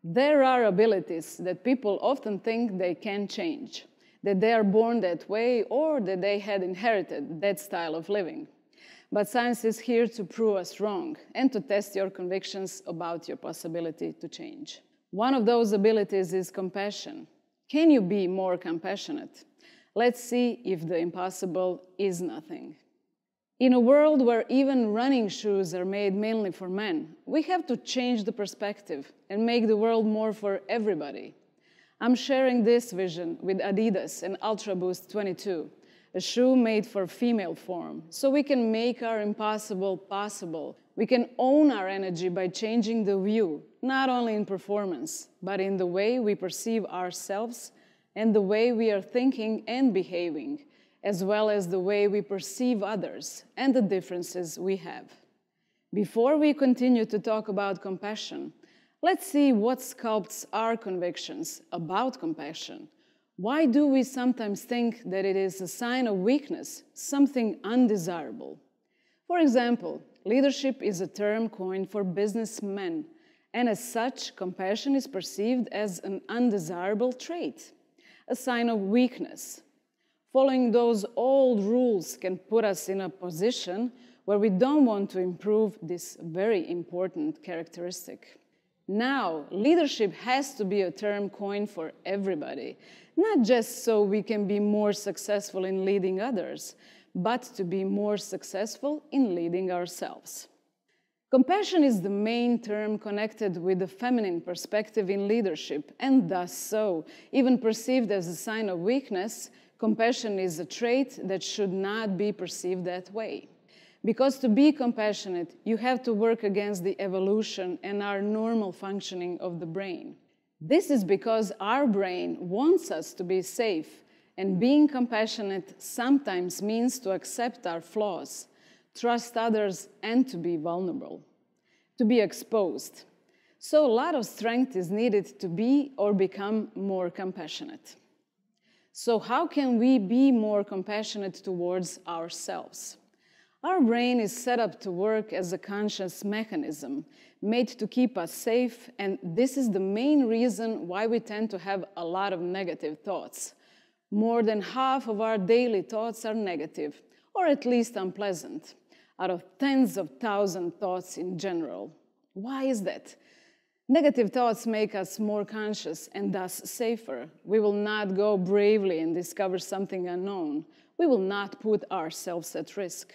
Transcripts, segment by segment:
There are abilities that people often think they can change, that they are born that way or that they had inherited that style of living. But science is here to prove us wrong and to test your convictions about your possibility to change. One of those abilities is compassion. Can you be more compassionate? Let's see if the impossible is nothing. In a world where even running shoes are made mainly for men, we have to change the perspective and make the world more for everybody. I'm sharing this vision with Adidas and Ultra Boost 22, a shoe made for female form, so we can make our impossible possible. We can own our energy by changing the view, not only in performance, but in the way we perceive ourselves and the way we are thinking and behaving, as well as the way we perceive others and the differences we have. Before we continue to talk about compassion, let's see what sculpts our convictions about compassion. Why do we sometimes think that it is a sign of weakness, something undesirable? For example, leadership is a term coined for businessmen, and as such, compassion is perceived as an undesirable trait, a sign of weakness. Following those old rules can put us in a position where we don't want to improve this very important characteristic. Now, leadership has to be a term coined for everybody, not just so we can be more successful in leading others, but to be more successful in leading ourselves. Compassion is the main term connected with the feminine perspective in leadership, and thus so, even perceived as a sign of weakness, compassion is a trait that should not be perceived that way. Because to be compassionate, you have to work against the evolution and our normal functioning of the brain. This is because our brain wants us to be safe, and being compassionate sometimes means to accept our flaws, trust others, and to be vulnerable, to be exposed. So a lot of strength is needed to be or become more compassionate. So how can we be more compassionate towards ourselves? Our brain is set up to work as a conscious mechanism, made to keep us safe, and this is the main reason why we tend to have a lot of negative thoughts. More than half of our daily thoughts are negative, or at least unpleasant, out of tens of thousands of thoughts in general. Why is that? Negative thoughts make us more conscious and thus safer. We will not go bravely and discover something unknown. We will not put ourselves at risk.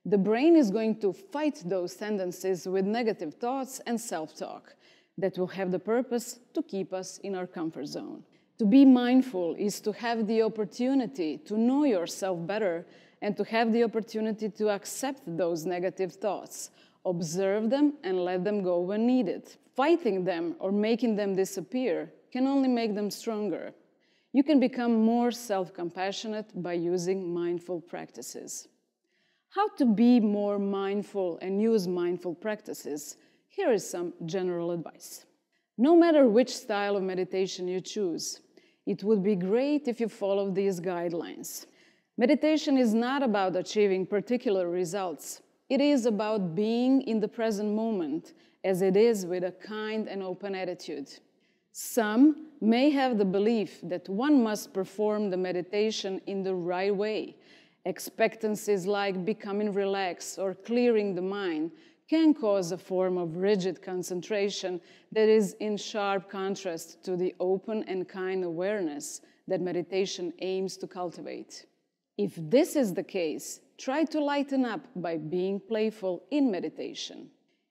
The brain is going to fight those tendencies with negative thoughts and self-talk that will have the purpose to keep us in our comfort zone. To be mindful is to have the opportunity to know yourself better and to have the opportunity to accept those negative thoughts, observe them, and let them go when needed. Fighting them or making them disappear can only make them stronger. You can become more self-compassionate by using mindful practices. How to be more mindful and use mindful practices? Here is some general advice. No matter which style of meditation you choose, it would be great if you follow these guidelines. Meditation is not about achieving particular results. It is about being in the present moment, as it is with a kind and open attitude. Some may have the belief that one must perform the meditation in the right way. Expectancies like becoming relaxed or clearing the mind can cause a form of rigid concentration that is in sharp contrast to the open and kind awareness that meditation aims to cultivate. If this is the case, try to lighten up by being playful in meditation.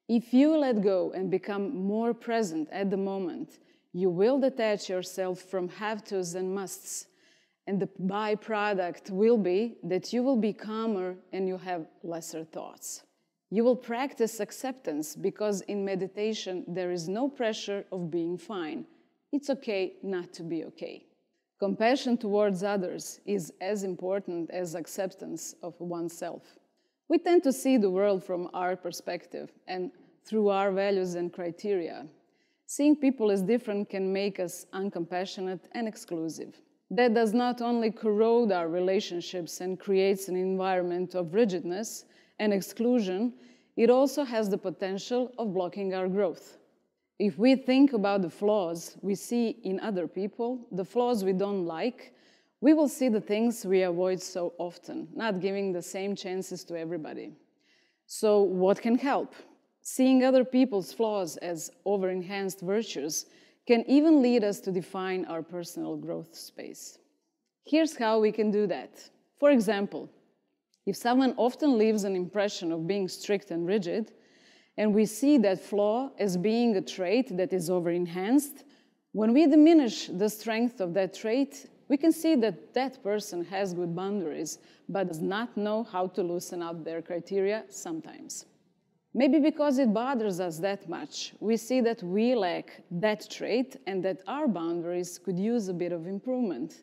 If you let go and become more present at the moment, you will detach yourself from have-tos and musts, and the byproduct will be that you will be calmer and you have lesser thoughts. You will practice acceptance because in meditation there is no pressure of being fine. It's okay not to be okay. Compassion towards others is as important as acceptance of oneself. We tend to see the world from our perspective and through our values and criteria. Seeing people as different can make us uncompassionate and exclusive. That does not only corrode our relationships and creates an environment of rigidness and exclusion, it also has the potential of blocking our growth. If we think about the flaws we see in other people, the flaws we don't like, we will see the things we avoid so often, not giving the same chances to everybody. So what can help? Seeing other people's flaws as over-enhanced virtues can even lead us to define our personal growth space. Here's how we can do that. For example, if someone often leaves an impression of being strict and rigid, and we see that flaw as being a trait that is over-enhanced, when we diminish the strength of that trait, we can see that that person has good boundaries, but does not know how to loosen up their criteria sometimes. Maybe because it bothers us that much, we see that we lack that trait and that our boundaries could use a bit of improvement.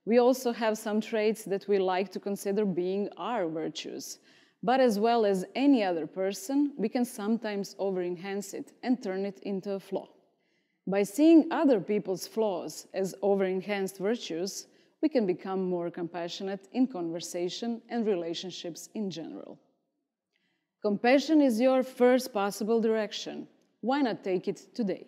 We also have some traits that we like to consider being our virtues, but as well as any other person, we can sometimes over-enhance it and turn it into a flaw. By seeing other people's flaws as over-enhanced virtues, we can become more compassionate in conversation and relationships in general. Compassion is your first possible direction. Why not take it today?